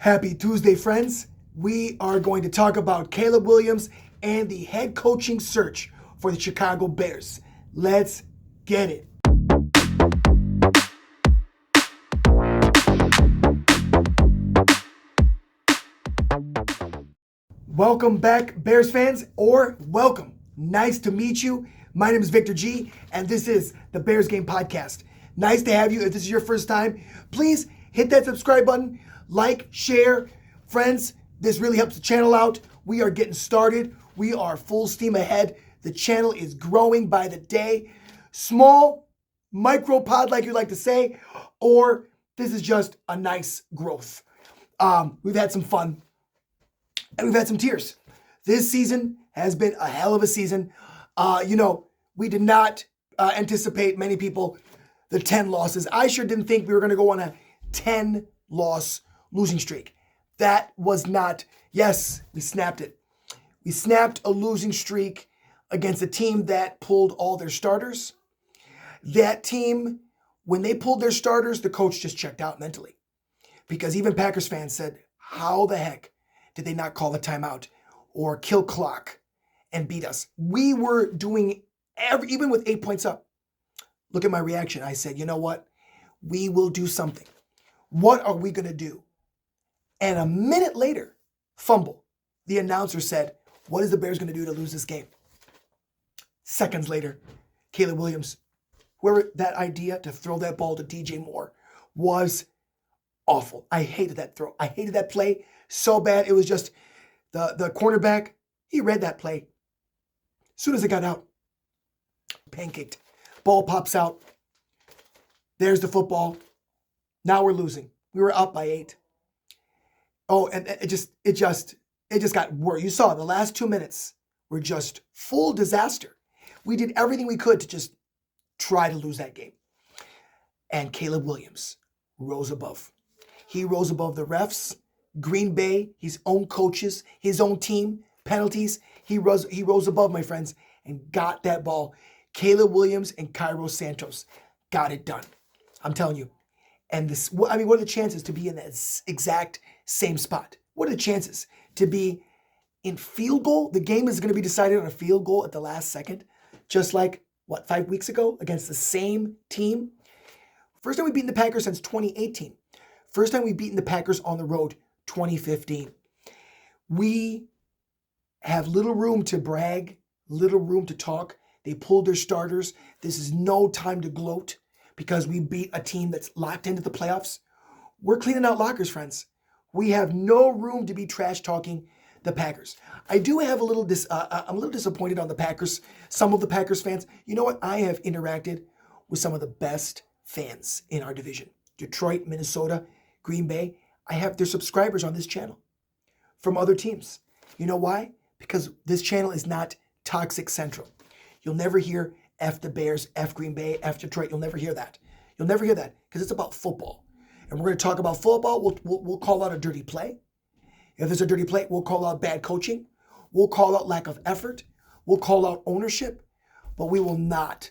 Happy Tuesday, friends. We are going to talk about Caleb Williams and the head coaching search for the Chicago Bears. Let's get it. Welcome back, Bears fans, or welcome. Nice to meet you. My name is Victor G, and this is the Bears Game Podcast. Nice to have you. If this is your first time, please hit that subscribe button, like, share. Friends, this really helps the channel out. We are getting started. We are full steam ahead. The channel is growing by the day. Small, micro pod, like you like to say, or this is just a nice growth. We've had some fun, and we've had some tears. This season has been a hell of a season. We did not anticipate, many people, the 10 losses. I sure didn't think we were going to go on a 10-loss losing streak. That was not, yes, we snapped it. We snapped a losing streak against a team that pulled all their starters. That team, when they pulled their starters, the coach just checked out mentally. Because even Packers fans said, how the heck did they not call a timeout or kill clock and beat us? We were doing even with 8 points up. Look at my reaction. I said, you know what? We will do something. What are we going to do? And a minute later, fumble. The announcer said, what is the Bears going to do to lose this game? Seconds later, Caleb Williams, whoever that idea to throw that ball to DJ Moore was awful. I hated that throw. I hated that play so bad. It was just the cornerback, he read that play. As soon as it got out, pancaked. Ball pops out. There's the football. Now we're losing. We were up by 8. Oh, and it just got worse. You saw the last 2 minutes were just full disaster. We did everything we could to just try to lose that game. And Caleb Williams rose above. He rose above the refs, Green Bay, his own coaches, his own team, penalties. He rose above, my friends, and got that ball. Caleb Williams and Cairo Santos got it done. I'm telling you. And what are the chances to be in that exact same spot? What are the chances to be in field goal? The game is going to be decided on a field goal at the last second, just like, 5 weeks ago against the same team? First time we've beaten the Packers since 2018. First time we've beaten the Packers on the road, 2015. We have little room to brag, little room to talk. They pulled their starters. This is no time to gloat because we beat a team that's locked into the playoffs. We're cleaning out lockers, friends. We have no room to be trash talking the Packers. I do have I'm a little disappointed on the Packers. Some of the Packers fans. You know what? I have interacted with some of the best fans in our division. Detroit, Minnesota, Green Bay. I have their subscribers on this channel from other teams. You know why? Because this channel is not toxic central. You'll never hear F the Bears, F Green Bay, F Detroit. You'll never hear that. You'll never hear that because it's about football. And we're going to talk about football. We'll call out a dirty play. If there's a dirty play, we'll call out bad coaching. We'll call out lack of effort. We'll call out ownership. But we will not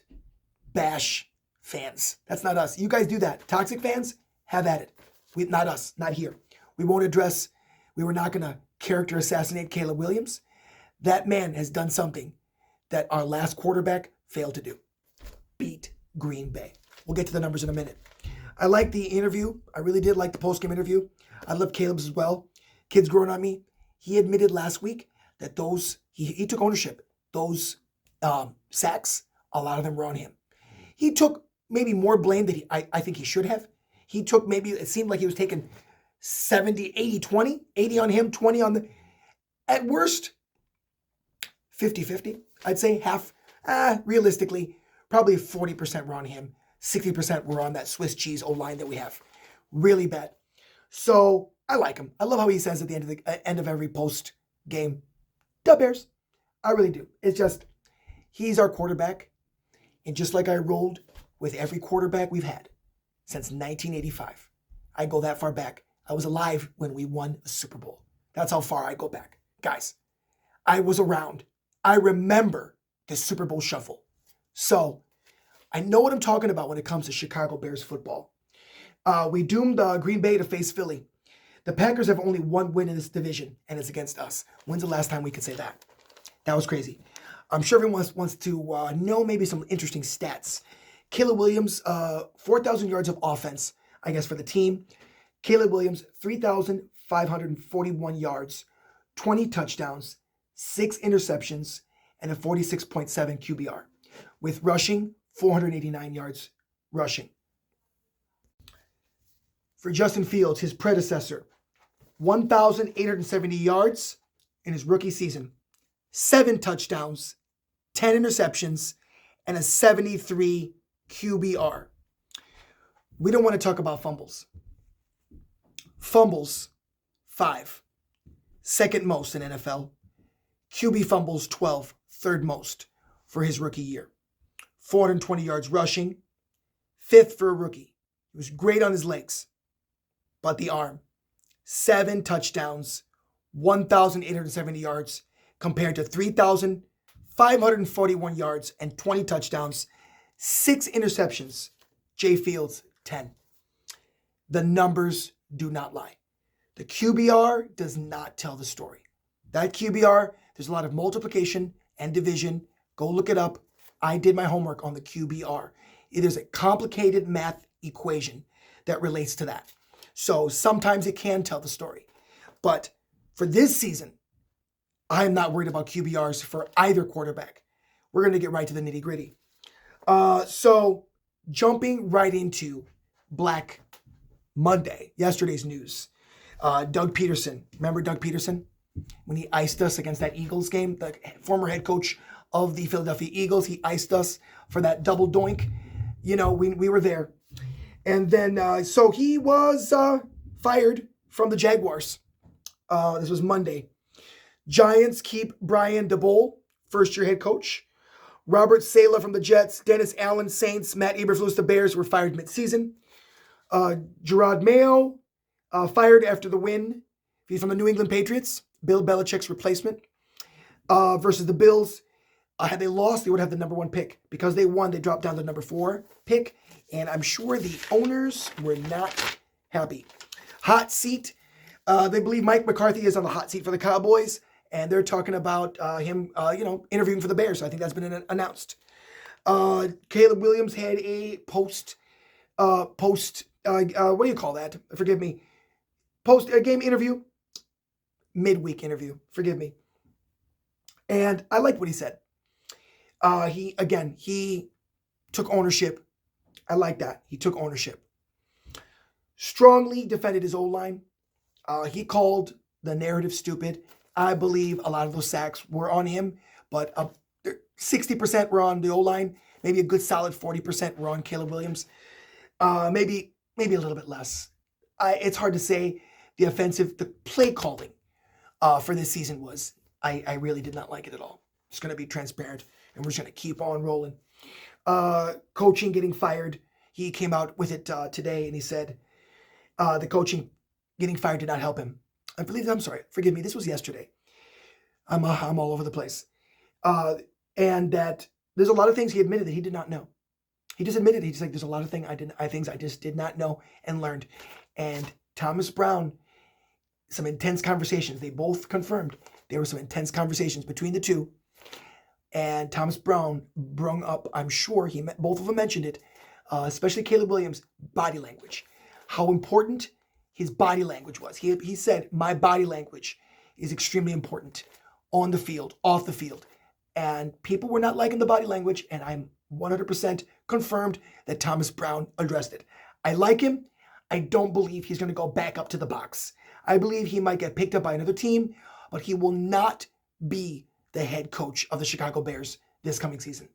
bash fans. That's not us. You guys do that. Toxic fans, have at it. Not us. Not here. We were not going to character assassinate Caleb Williams. That man has done something that our last quarterback failed to do. Beat Green Bay. We'll get to the numbers in a minute. I like the interview. I really did like the postgame interview. I love Caleb's as well. Kids growing on me. He admitted last week that he took ownership. Those sacks, a lot of them were on him. He took maybe more blame than I think he should have. He took it seemed like he was taking 70, 80, 20. 80 on him, 20 on at worst, 50-50. I'd say half, realistically, probably 40% were on him. 60% were on that Swiss cheese O-line that we have. Really bad. So I like him. I love how he says at the end of every post game, "Duh, Bears." I really do. It's just, he's our quarterback. And just like I rolled with every quarterback we've had since 1985, I go that far back. I was alive when we won a Super Bowl. That's how far I go back. Guys, I was around. I remember the Super Bowl shuffle. So I know what I'm talking about when it comes to Chicago Bears football. We doomed Green Bay to face Philly. The Packers have only one win in this division, and it's against us. When's the last time we could say that? That was crazy. I'm sure everyone wants to know maybe some interesting stats. Caleb Williams, 4,000 yards of offense, I guess, for the team. Caleb Williams, 3,541 yards, 20 touchdowns, 6 interceptions, and a 46.7 QBR. With rushing, 489 yards rushing. For Justin Fields, his predecessor, 1,870 yards in his rookie season, 7 touchdowns, 10 interceptions, and a 73 QBR. We don't want to talk about fumbles. Fumbles, 5. Second most in NFL. QB fumbles, 12. Third most for his rookie year. 420 yards rushing. 5th for a rookie. He was great on his legs, but the arm. 7 touchdowns, 1,870 yards compared to 3,541 yards and 20 touchdowns, 6 interceptions. Jay Fields, 10. The numbers do not lie. The QBR does not tell the story. That QBR, there's a lot of multiplication and division. Go look it up. I did my homework on the QBR. It is a complicated math equation that relates to that. So sometimes it can tell the story. But for this season, I'm not worried about QBRs for either quarterback. We're going to get right to the nitty gritty. So jumping right into Black Monday, yesterday's news. Doug Peterson. Remember Doug Peterson? When he iced us against that Eagles game, the former head coach of the Philadelphia Eagles, he iced us for that double doink. You know, we were there. And then, so he was fired from the Jaguars. This was Monday. Giants keep Brian Daboll, first-year head coach. Robert Saleh from the Jets, Dennis Allen, Saints, Matt Eberflus, the Bears, were fired mid-season. Gerard Mayo, fired after the win. He's from the New England Patriots, Bill Belichick's replacement, versus the Bills. Had they lost, they would have the number 1 pick. Because they won, they dropped down to the number 4 pick. And I'm sure the owners were not happy. Hot seat. They believe Mike McCarthy is on the hot seat for the Cowboys. And they're talking about him, interviewing for the Bears. So I think that's been announced. Caleb Williams had a what do you call that? Forgive me. Post-game interview. Midweek interview. Forgive me. And I like what he said. He took ownership. I like that. He took ownership. Strongly defended his O-line. He called the narrative stupid. I believe a lot of those sacks were on him, but 60% were on the O-line. Maybe a good solid 40% were on Caleb Williams. Maybe a little bit less. It's hard to say. The play calling for this season was, I really did not like it at all. Just going to be transparent, and we're just going to keep on rolling. Coaching getting fired. He came out with it today, and he said the coaching getting fired did not help him. Forgive me, this was yesterday. I'm all over the place. And that there's a lot of things he admitted that he did not know. He just admitted, he's like, there's a lot of things I just did not know and learned. And Thomas Brown, some intense conversations. They both confirmed there were some intense conversations between the two. And Thomas Brown brung up, I'm sure both of them mentioned it, especially Caleb Williams' body language. How important his body language was. He said, my body language is extremely important on the field, off the field. And people were not liking the body language, and I'm 100% confirmed that Thomas Brown addressed it. I like him. I don't believe he's going to go back up to the box. I believe he might get picked up by another team, but he will not be the head coach of the Chicago Bears this coming season.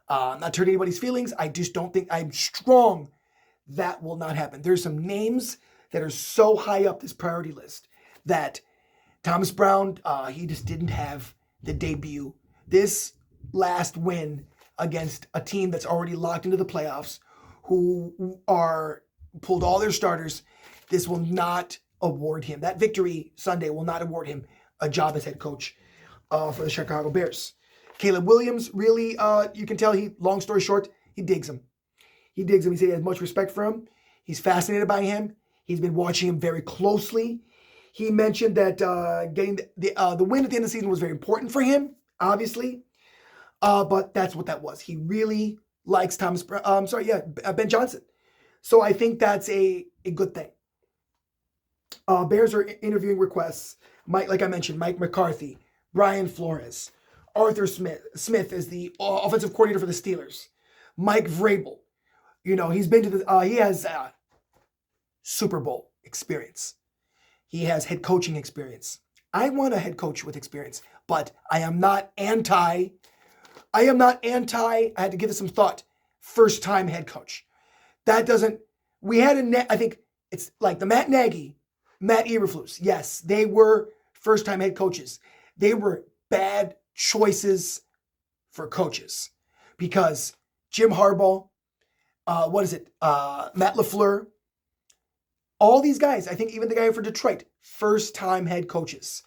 Not hurting anybody's feelings. I just don't think, I'm strong that will not happen. There's some names that are so high up this priority list that Thomas Brown, he just didn't have the debut. This last win against a team that's already locked into the playoffs, who are pulled all their starters, this will not award him. That victory Sunday will not award him a job as head coach for the Chicago Bears. Caleb Williams, really, you can tell long story short, he digs him. He said he has much respect for him. He's fascinated by him. He's been watching him very closely. He mentioned that getting the win at the end of the season was very important for him, obviously. But that's what that was. He really likes Ben Johnson. So I think that's a good thing. Bears are interviewing requests. Like I mentioned, Mike McCarthy, Brian Flores, Arthur Smith is the offensive coordinator for the Steelers. Mike Vrabel, he's been to he has Super Bowl experience. He has head coaching experience. I want a head coach with experience, but I am not anti. I had to give it some thought. First time head coach. We had I think it's like the Matt Nagy, Matt Eberflus. Yes, they were first time head coaches. They were bad choices for coaches because Jim Harbaugh, Matt LaFleur, all these guys, I think even the guy for Detroit, first time head coaches,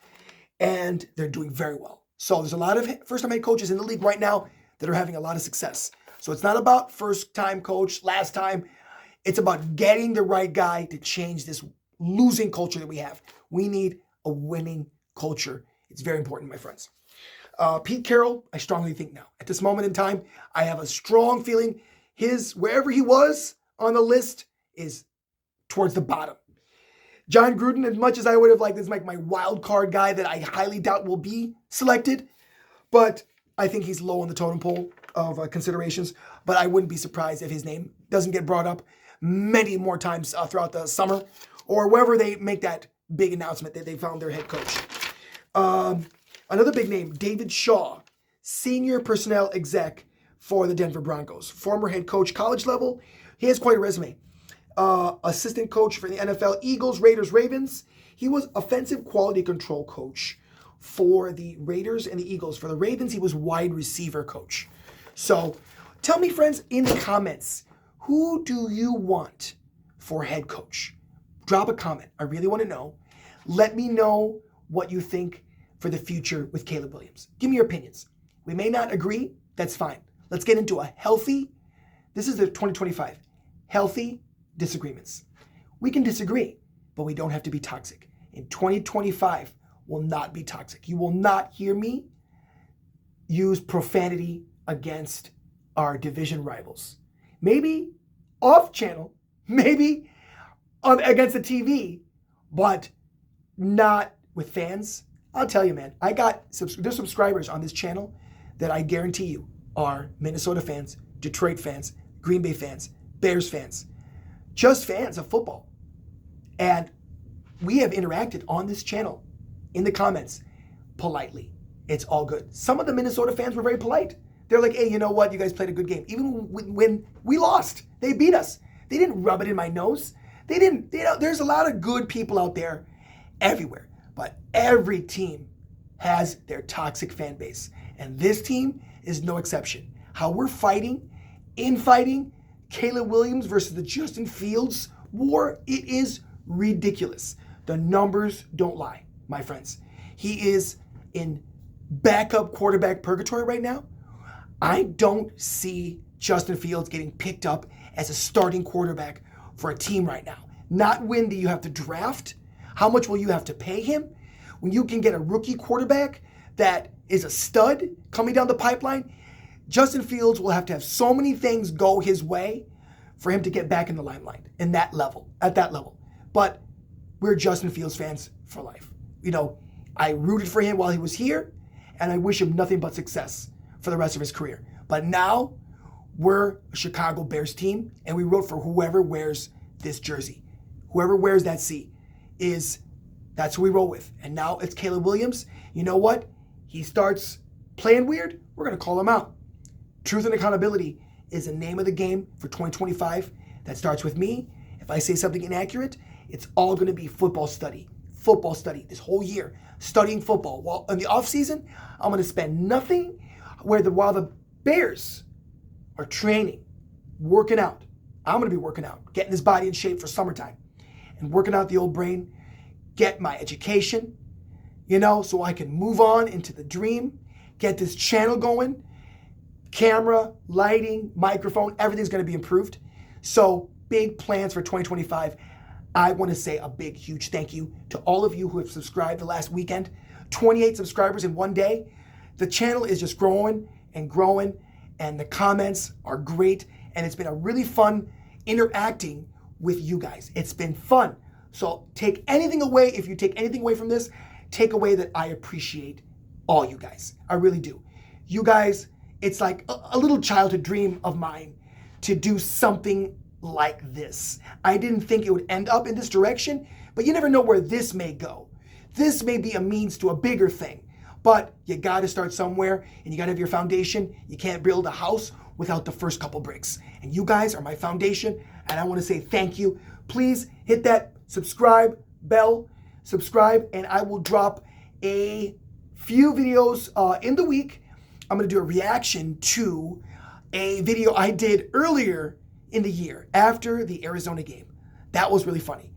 and they're doing very well. So there's a lot of first-time head coaches in the league right now that are having a lot of success. So it's not about first-time coach, last time. It's about getting the right guy to change this losing culture that we have. We need a winning culture. It's very important, my friends. Pete Carroll, I strongly think now. At this moment in time, I have a strong feeling wherever he was on the list is towards the bottom. John Gruden, as much as I would have liked this, like my wild card guy that I highly doubt will be selected, but I think he's low on the totem pole of considerations. But I wouldn't be surprised if his name doesn't get brought up many more times throughout the summer or wherever they make that big announcement that they found their head coach. Another big name, David Shaw, senior personnel exec for the Denver Broncos, former head coach, college level. He has quite a resume. Assistant coach for the NFL, Eagles, Raiders, Ravens. He was offensive quality control coach for the Raiders and the Eagles. For the Ravens, he was wide receiver coach. So tell me, friends, in the comments, who do you want for head coach? Drop a comment. I really want to know. Let me know what you think for the future with Caleb Williams. Give me your opinions. We may not agree. That's fine. Let's get into this is the 2025, healthy disagreements. We can disagree, but we don't have to be toxic. In 2025 will not be toxic. You will not hear me use profanity against our division rivals. Maybe off channel, maybe against the TV, but not with fans. I'll tell you, man, there's subscribers on this channel that I guarantee you are Minnesota fans, Detroit fans, Green Bay fans, Bears fans, just fans of football. And we have interacted on this channel in the comments politely. It's all good. Some of the Minnesota fans were very polite. They're like, hey, you know what? You guys played a good game. Even when we lost, they beat us. They didn't rub it in my nose. There's a lot of good people out there everywhere. But every team has their toxic fan base. And this team is no exception. How we're fighting, Caleb Williams versus the Justin Fields war, it is ridiculous. The numbers don't lie, my friends. He is in backup quarterback purgatory right now. I don't see Justin Fields getting picked up as a starting quarterback for a team right now. Not when do you have to draft? How much will you have to pay him? When you can get a rookie quarterback that is a stud coming down the pipeline, Justin Fields will have to have so many things go his way for him to get back in the limelight at that level. But we're Justin Fields fans for life. I rooted for him while he was here, and I wish him nothing but success for the rest of his career. But now we're a Chicago Bears team, and we root for whoever wears this jersey. Whoever wears that C that's who we roll with. And now it's Caleb Williams. You know what? He starts playing weird, we're going to call him out. Truth and accountability is the name of the game for 2025. That starts with me. If I say something inaccurate, it's all going to be football study this whole year, studying football. While in the offseason, I'm going to spend nothing while the Bears are training, working out. I'm going to be working out, getting his body in shape for summertime and working out the old brain, get my education, so I can move on into the dream, get this channel going, camera, lighting, microphone, everything's going to be improved. So big plans for 2025. I want to say a big, huge thank you to all of you who have subscribed the last weekend. 28 subscribers in one day. The channel is just growing and growing, and the comments are great, and it's been a really fun interacting with you guys. It's been fun. So take anything away, if you take anything away from this, take away that I appreciate all you guys. I really do. You guys, it's like a little childhood dream of mine to do something like this. I didn't think it would end up in this direction, but you never know where this may go. This may be a means to a bigger thing, but you got to start somewhere, and you got to have your foundation. You can't build a house without the first couple bricks. And you guys are my foundation, and I want to say thank you. Please hit that subscribe bell, subscribe, and I will drop a few videos in the week. I'm going to do a reaction to a video I did earlier in the year after the Arizona game. That was really funny.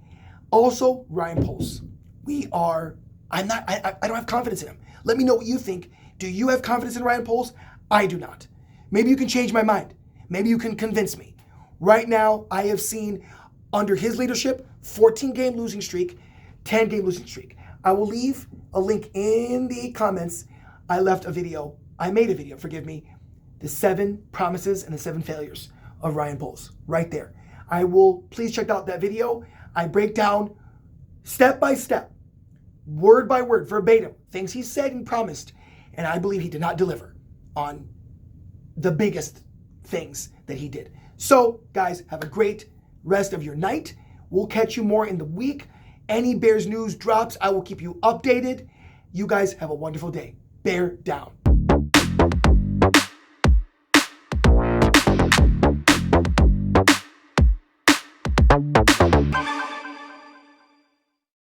Also, Ryan Poles. I don't have confidence in him. Let me know what you think. Do you have confidence in Ryan Poles? I do not. Maybe you can change my mind. Maybe you can convince me. Right now, I have seen under his leadership, 14-game losing streak, 10-game losing streak. I will leave a link in the comments. I made a video, the 7 promises and the 7 failures of Ryan Poles, right there. Please check out that video. I break down step by step, word by word, verbatim, things he said and promised, and I believe he did not deliver on the biggest things that he did. So, guys, have a great rest of your night. We'll catch you more in the week. Any Bears news drops, I will keep you updated. You guys have a wonderful day. Bear down.